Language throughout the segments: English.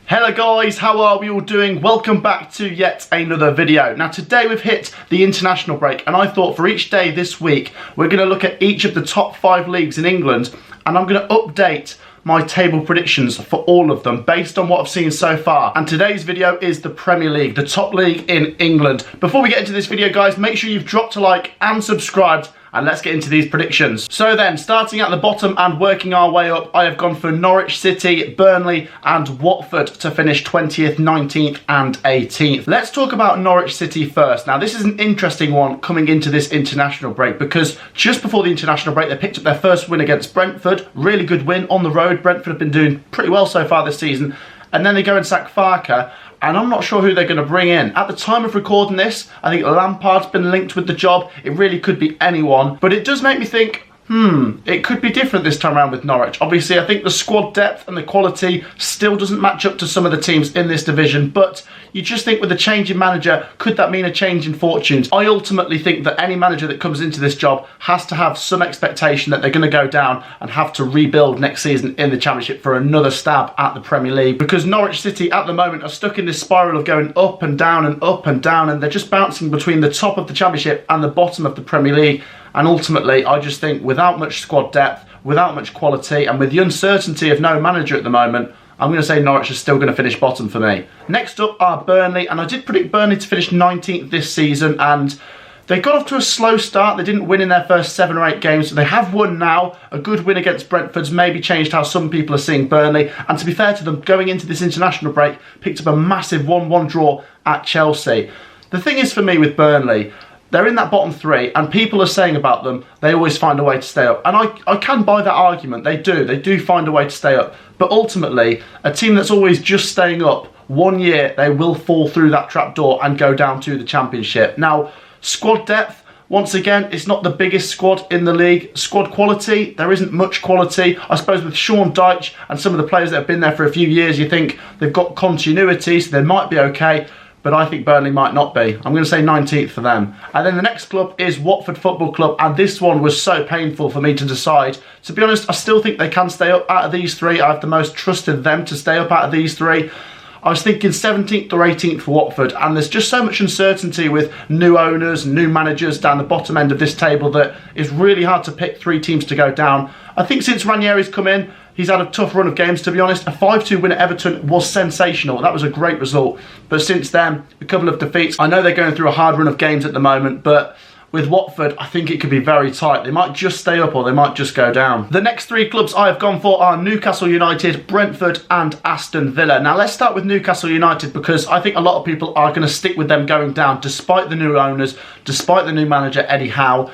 Hello guys, how are we all doing? Welcome back to yet another video. Now today we've hit the international break and I thought for each day this week we're going to look at each of the top 5 leagues in England and I'm going to update my table predictions for all of them based on what I've seen so far. And today's video is the Premier League, the top league in England. Before we get into this video guys, make sure you've dropped a like and subscribed. And let's get into these predictions. So then, starting at the bottom and working our way up, I have gone for Norwich City, Burnley and Watford to finish 20th, 19th and 18th. Let's talk about Norwich City first. Now, this is an interesting one coming into this international break because just before the international break, they picked up their first win against Brentford. Really good win on the road. Brentford have been doing pretty well so far this season. And then they go and sack Farke. And I'm not sure who they're going to bring in. At the time of recording this, I think Lampard's been linked with the job. It really could be anyone. But it does make me think, it could be different this time around with Norwich. Obviously, I think the squad depth and the quality still doesn't match up to some of the teams in this division. But you just think with a change in manager, could that mean a change in fortunes? I ultimately think that any manager that comes into this job has to have some expectation that they're going to go down and have to rebuild next season in the Championship for another stab at the Premier League. Because Norwich City at the moment are stuck in this spiral of going up and down and up and down, and they're just bouncing between the top of the Championship and the bottom of the Premier League. And ultimately, I just think without much squad depth, without much quality, and with the uncertainty of no manager at the moment, I'm going to say Norwich is still going to finish bottom for me. Next up are Burnley, and I did predict Burnley to finish 19th this season, and they got off to a slow start. They didn't win in their first 7 or 8 games, so they have won now. A good win against Brentford's maybe changed how some people are seeing Burnley, and to be fair to them, going into this international break, picked up a massive 1-1 draw at Chelsea. The thing is for me with Burnley, they're in that bottom 3 and people are saying about them, they always find a way to stay up. And I can buy that argument, they do find a way to stay up. But ultimately, a team that's always just staying up, one year they will fall through that trapdoor and go down to the Championship. Now, squad depth, once again, it's not the biggest squad in the league. Squad quality, there isn't much quality. I suppose with Sean Dyche and some of the players that have been there for a few years, you think they've got continuity, so they might be okay. But I think Burnley might not be. I'm going to say 19th for them. And then the next club is Watford Football Club, and this one was so painful for me to decide. To be honest, I still think they can stay up out of these 3. I have the most trusted them to stay up out of these 3. I was thinking 17th or 18th for Watford, and there's just so much uncertainty with new owners, new managers down the bottom end of this table that it's really hard to pick 3 teams to go down. I think since Ranieri's come in, he's had a tough run of games, to be honest. A 5-2 win at Everton was sensational. That was a great result. But since then, a couple of defeats. I know they're going through a hard run of games at the moment, but with Watford, I think it could be very tight. They might just stay up or they might just go down. The next 3 clubs I have gone for are Newcastle United, Brentford and Aston Villa. Now let's start with Newcastle United because I think a lot of people are going to stick with them going down despite the new owners, despite the new manager Eddie Howe.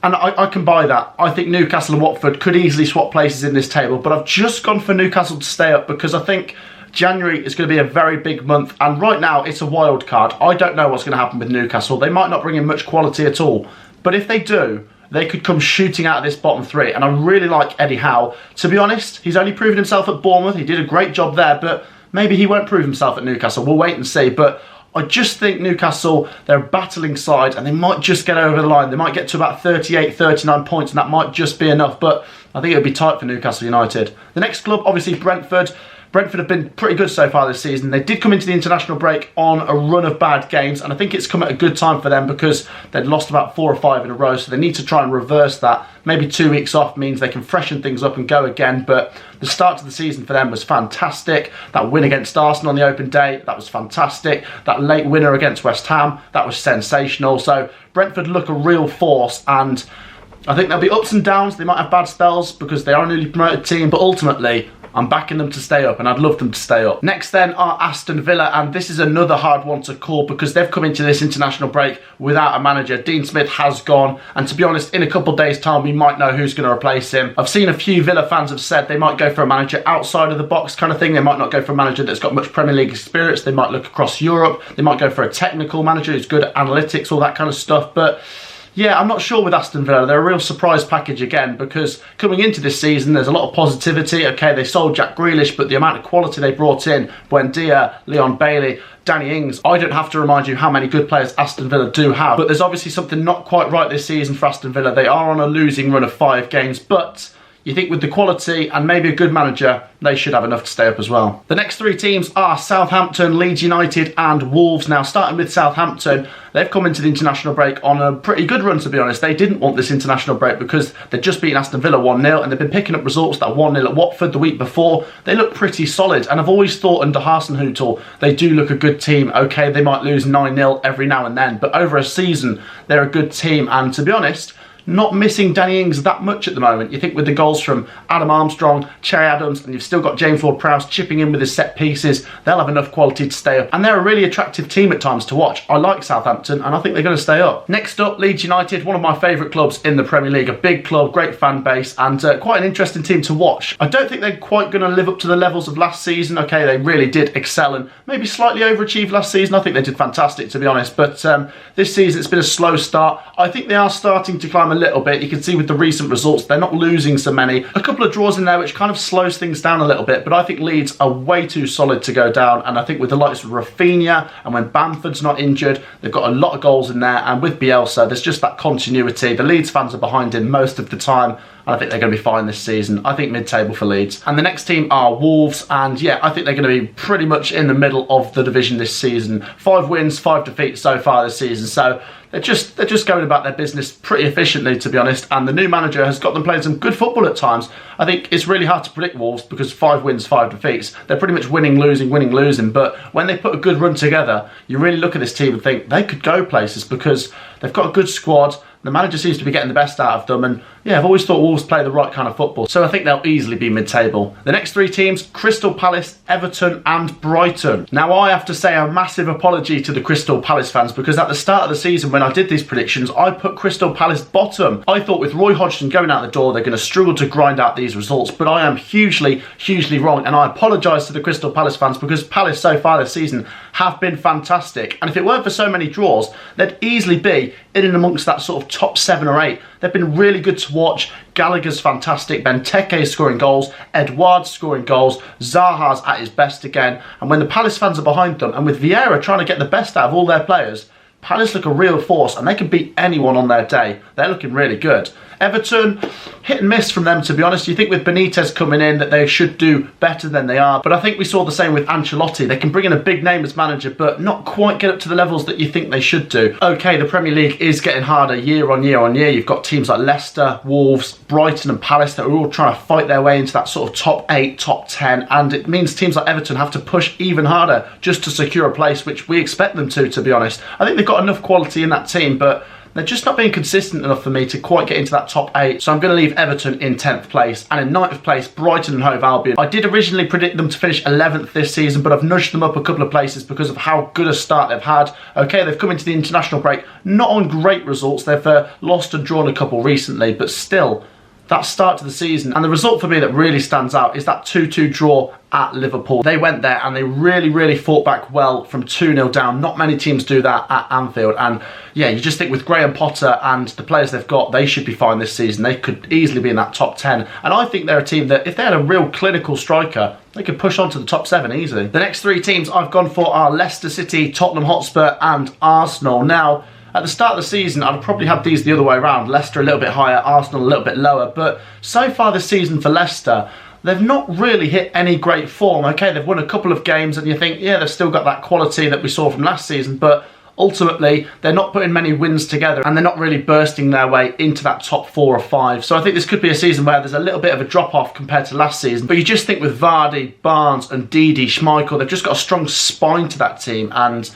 And I can buy that. I think Newcastle and Watford could easily swap places in this table, but I've just gone for Newcastle to stay up because I think January is going to be a very big month, and right now it's a wild card. I don't know what's going to happen with Newcastle. They might not bring in much quality at all, but if they do, they could come shooting out of this bottom 3, and I really like Eddie Howe. To be honest, he's only proven himself at Bournemouth. He did a great job there, but maybe he won't prove himself at Newcastle. We'll wait and see, but I just think Newcastle, they're a battling side and they might just get over the line. They might get to about 38, 39 points and that might just be enough, but I think it'll be tight for Newcastle United. The next club, obviously Brentford. Brentford have been pretty good so far this season. They did come into the international break on a run of bad games, and I think it's come at a good time for them because they'd lost about 4 or 5 in a row, so they need to try and reverse that. Maybe 2 weeks off means they can freshen things up and go again, but the start to the season for them was fantastic. That win against Arsenal on the open day, that was fantastic. That late winner against West Ham, that was sensational. So Brentford look a real force, and I think there'll be ups and downs. They might have bad spells because they are a newly promoted team, but ultimately I'm backing them to stay up, and I'd love them to stay up. Next then are Aston Villa, and this is another hard one to call because they've come into this international break without a manager. Dean Smith has gone, and to be honest, in a couple of days' time, we might know who's going to replace him. I've seen a few Villa fans have said they might go for a manager outside of the box kind of thing. They might not go for a manager that's got much Premier League experience. They might look across Europe. They might go for a technical manager who's good at analytics, all that kind of stuff, but yeah, I'm not sure with Aston Villa. They're a real surprise package again because coming into this season, there's a lot of positivity. Okay, they sold Jack Grealish, but the amount of quality they brought in, Buendia, Leon Bailey, Danny Ings, I don't have to remind you how many good players Aston Villa do have. But there's obviously something not quite right this season for Aston Villa. They are on a losing run of 5 games, but you think with the quality and maybe a good manager, they should have enough to stay up as well. The next three teams are Southampton, Leeds United and Wolves. Now, starting with Southampton, they've come into the international break on a pretty good run, to be honest. They didn't want this international break because they'd just beaten Aston Villa 1-0 and they've been picking up results. That 1-0 at Watford the week before. They look pretty solid, and I've always thought under Hasenhüttl, they do look a good team. Okay, they might lose 9-0 every now and then, but over a season, they're a good team. And to be honest, not missing Danny Ings that much at the moment. You think with the goals from Adam Armstrong, Che Adams, and you've still got James Ward-Prowse chipping in with his set pieces, they'll have enough quality to stay up. And they're a really attractive team at times to watch. I like Southampton, and I think they're going to stay up. Next up, Leeds United, one of my favourite clubs in the Premier League. A big club, great fan base, and quite an interesting team to watch. I don't think they're quite going to live up to the levels of last season. Okay, they really did excel and maybe slightly overachieved last season. I think they did fantastic, to be honest. But this season, it's been a slow start. I think they are starting to climb a little bit. You can see with the recent results, they're not losing so many. A couple of draws in there, which kind of slows things down a little bit, but I think Leeds are way too solid to go down, and I think with the likes of Rafinha, and when Bamford's not injured, they've got a lot of goals in there, and with Bielsa, there's just that continuity. The Leeds fans are behind him most of the time, and I think they're going to be fine this season. I think mid-table for Leeds. And the next team are Wolves, and yeah, I think they're going to be pretty much in the middle of the division this season. 5 wins, 5 defeats so far this season, so they're just going about their business pretty efficiently, to be honest, and the new manager has got them playing some good football at times. I think it's really hard to predict Wolves because 5 wins, 5 defeats. They're pretty much winning, losing, but when they put a good run together, you really look at this team and think they could go places because they've got a good squad. The manager seems to be getting the best out of them, and yeah, I've always thought Wolves play the right kind of football, so I think they'll easily be mid-table. The next 3 teams, Crystal Palace, Everton and Brighton. Now, I have to say a massive apology to the Crystal Palace fans because at the start of the season when I did these predictions, I put Crystal Palace bottom. I thought with Roy Hodgson going out the door, they're going to struggle to grind out these results, but I am hugely wrong, and I apologise to the Crystal Palace fans because Palace so far this season have been fantastic, and if it weren't for so many draws, they'd easily be in and amongst that sort of top 7 or 8. They've been really good to watch. Gallagher's fantastic, Benteke scoring goals, Edouard's scoring goals, Zaha's at his best again, and when the Palace fans are behind them, and with Vieira trying to get the best out of all their players, Palace look a real force and they can beat anyone on their day. They're looking really good. Everton, hit and miss from them, to be honest. You think with Benitez coming in that they should do better than they are, but I think we saw the same with Ancelotti. They can bring in a big name as manager but not quite get up to the levels that you think they should do. Okay, the Premier League is getting harder year on year. You've got teams like Leicester, Wolves, Brighton and Palace that are all trying to fight their way into that sort of top 8, top 10, and it means teams like Everton have to push even harder just to secure a place, which we expect them to be honest. I think they've got enough quality in that team, but they're just not being consistent enough for me to quite get into that top 8. So I'm going to leave Everton in 10th place. And in 9th place, Brighton and Hove Albion. I did originally predict them to finish 11th this season, but I've nudged them up a couple of places because of how good a start they've had. Okay, they've come into the international break, not on great results. They've lost and drawn a couple recently, but still, that start to the season. And the result for me that really stands out is that 2-2 draw at Liverpool. They went there and they really fought back well from 2-0 down. Not many teams do that at Anfield. And yeah, you just think with Graham Potter and the players they've got, they should be fine this season. They could easily be in that top 10. And I think they're a team that if they had a real clinical striker, they could push on to the top 7 easily. The next 3 teams I've gone for are Leicester City, Tottenham Hotspur and Arsenal. Now, at the start of the season, I'd probably have these the other way around. Leicester a little bit higher, Arsenal a little bit lower. But so far this season for Leicester, they've not really hit any great form. Okay, they've won a couple of games and you think, yeah, they've still got that quality that we saw from last season. But ultimately, they're not putting many wins together and they're not really bursting their way into that top 4 or 5. So I think this could be a season where there's a little bit of a drop-off compared to last season. But you just think with Vardy, Barnes and Didi, Schmeichel, they've just got a strong spine to that team. And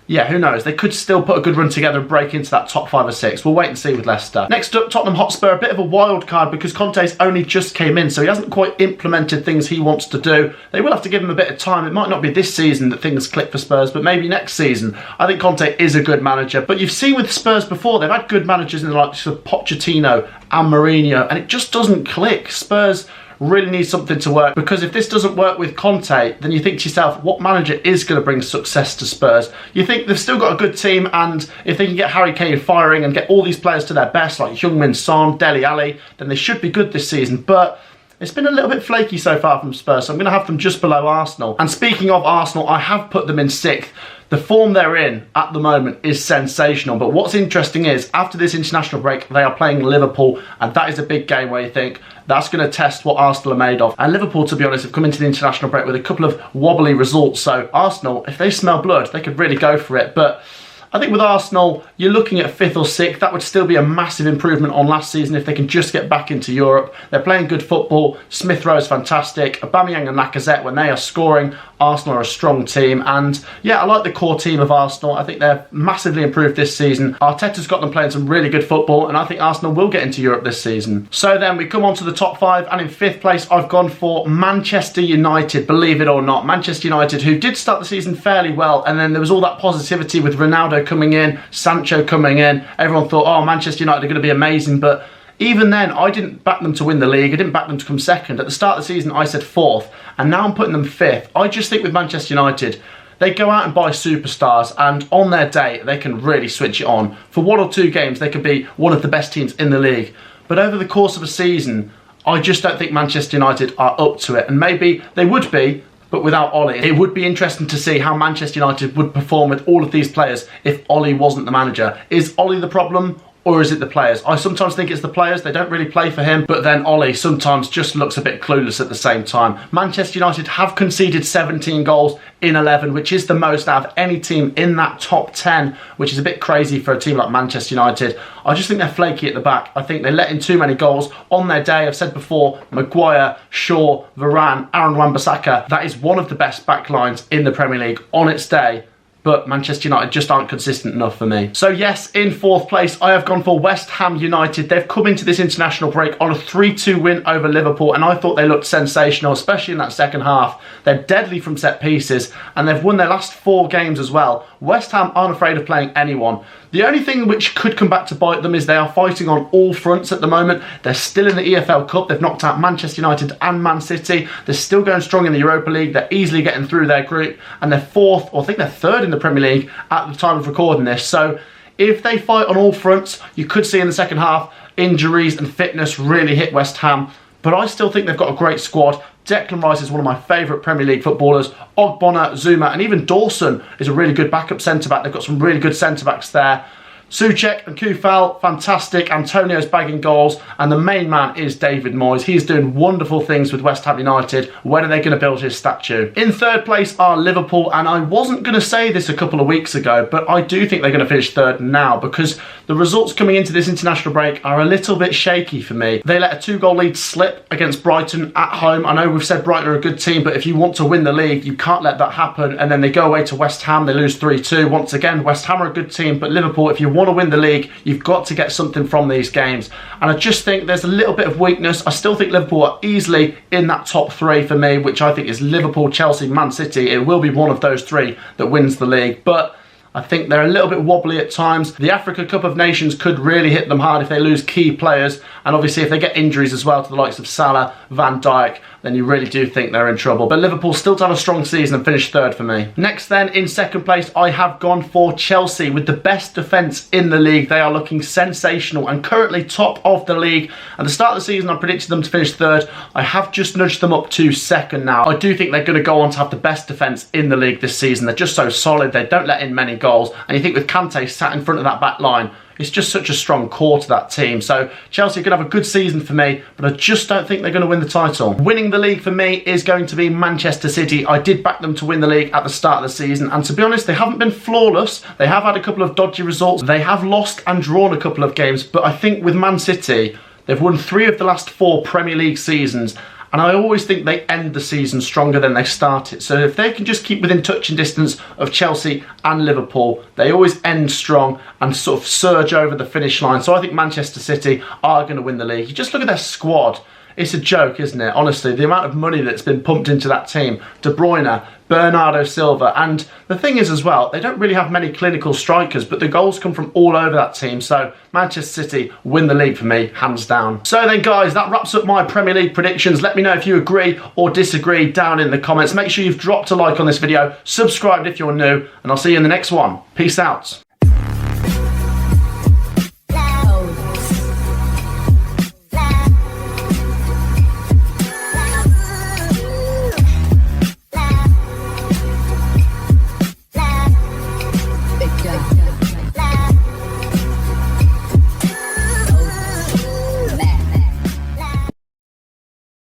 yeah, who knows? They could still put a good run together and break into that top 5 or 6. We'll wait and see with Leicester. Next up, Tottenham Hotspur, a bit of a wild card because Conte's only just came in, so he hasn't quite implemented things he wants to do. They will have to give him a bit of time. It might not be this season that things click for Spurs, but maybe next season. I think Conte is a good manager, but you've seen with Spurs before, they've had good managers in the likes of Pochettino and Mourinho, and it just doesn't click. Spurs really need something to work, because if this doesn't work with Conte, then you think to yourself, what manager is going to bring success to Spurs? You think they've still got a good team, and if they can get Harry Kane firing and get all these players to their best, like Heung-min Son, Dele Alli, then they should be good this season. But it's been a little bit flaky so far from Spurs, so I'm going to have them just below Arsenal. And speaking of Arsenal, I have put them in 6th. The form they're in at the moment is sensational, but what's interesting is after this international break they are playing Liverpool, and that is a big game where you think that's going to test what Arsenal are made of. And Liverpool, to be honest, have come into the international break with a couple of wobbly results, so Arsenal, if they smell blood, they could really go for it. But I think with Arsenal, you're looking at 5th or 6th. That would still be a massive improvement on last season if they can just get back into Europe. They're playing good football. Smith Rowe is fantastic. Aubameyang and Lacazette, when they are scoring, Arsenal are a strong team. And yeah, I like the core team of Arsenal. I think they're massively improved this season. Arteta's got them playing some really good football, and I think Arsenal will get into Europe this season. So then we come on to the top 5, and in 5th place, I've gone for Manchester United, believe it or not. Manchester United, who did start the season fairly well, and then there was all that positivity with Ronaldo coming in, Sancho coming in. Everyone thought, oh, Manchester United are going to be amazing, but even then, I didn't back them to win the league. I didn't back them to come 2nd. At the start of the season, I said 4th, and now I'm putting them 5th. I just think with Manchester United, they go out and buy superstars, and on their day, they can really switch it on. For 1 or 2 games, they could be one of the best teams in the league. But over the course of a season, I just don't think Manchester United are up to it, and maybe they would be, but without Ollie. It would be interesting to see how Manchester United would perform with all of these players if Ollie wasn't the manager. Is Ollie the problem, or is it the players? I sometimes think it's the players. They don't really play for him, but then Ollie sometimes just looks a bit clueless at the same time. Manchester United have conceded 17 goals in 11, which is the most out of any team in that top 10, which is a bit crazy for a team like Manchester United. I just think they're flaky at the back. I think they let in too many goals on their day. I've said before, Maguire, Shaw, Varane, Aaron Wan-Bissaka, that is one of the best back lines in the Premier League on its day. But Manchester United just aren't consistent enough for me. So yes, in 4th place, I have gone for West Ham United. They've come into this international break on a 3-2 win over Liverpool, and I thought they looked sensational, especially in that second half. They're deadly from set pieces, and they've won their last 4 games as well. West Ham aren't afraid of playing anyone. The only thing which could come back to bite them is they are fighting on all fronts at the moment. They're still in the EFL Cup. They've knocked out Manchester United and Man City. They're still going strong in the Europa League. They're easily getting through their group, and they're 4th, or I think they're 3rd in the Premier League at the time of recording this. So if they fight on all fronts, you could see in the second half injuries and fitness really hit West Ham. But I still think they've got a great squad. Declan Rice is one of my favourite Premier League footballers. Ogbonna, Zuma, and even Dawson is a really good backup centre-back. They've got some really good centre-backs there. Souček and Kufal, fantastic. Antonio's bagging goals, and the main man is David Moyes. He's doing wonderful things with West Ham United. When are they going to build his statue? In 3rd place are Liverpool, and I wasn't going to say this a couple of weeks ago, but I do think they're going to finish 3rd now, because the results coming into this international break are a little bit shaky for me. They let a 2-goal lead slip against Brighton at home. I know we've said Brighton are a good team, but if you want to win the league, you can't let that happen. And then they go away to West Ham, they lose 3-2. Once again, West Ham are a good team, but Liverpool, if you want to win the league, you've got to get something from these games. And I just think there's a little bit of weakness. I still think Liverpool are easily in that top 3 for me, which I think is Liverpool, Chelsea, Man City. It will be one of those 3 that wins the league, but I think they're a little bit wobbly at times. The Africa Cup of Nations could really hit them hard if they lose key players, and obviously if they get injuries as well to the likes of Salah, Van Dijk, then you really do think they're in trouble. But Liverpool still to have a strong season and finish 3rd for me. Next then, in 2nd place, I have gone for Chelsea with the best defence in the league. They are looking sensational and currently top of the league. At the start of the season, I predicted them to finish 3rd. I have just nudged them up to 2nd now. I do think they're going to go on to have the best defence in the league this season. They're just so solid. They don't let in many goals. And you think with Kante sat in front of that back line, it's just such a strong core to that team. So Chelsea are going to have a good season for me, but I just don't think they're going to win the title. Winning the league for me is going to be Manchester City. I did back them to win the league at the start of the season, and to be honest, they haven't been flawless. They have had a couple of dodgy results. They have lost and drawn a couple of games, but I think with Man City, they've won 3 of the last 4 Premier League seasons, and I always think they end the season stronger than they start it. So if they can just keep within touching distance of Chelsea and Liverpool, they always end strong and sort of surge over the finish line. So I think Manchester City are going to win the league. You just look at their squad. It's a joke, isn't it? Honestly, the amount of money that's been pumped into that team. De Bruyne, Bernardo Silva, and the thing is as well, they don't really have many clinical strikers, but the goals come from all over that team. So Manchester City win the league for me, hands down. So then guys, that wraps up my Premier League predictions. Let me know if you agree or disagree down in the comments. Make sure you've dropped a like on this video, subscribed if you're new, and I'll see you in the next one. Peace out.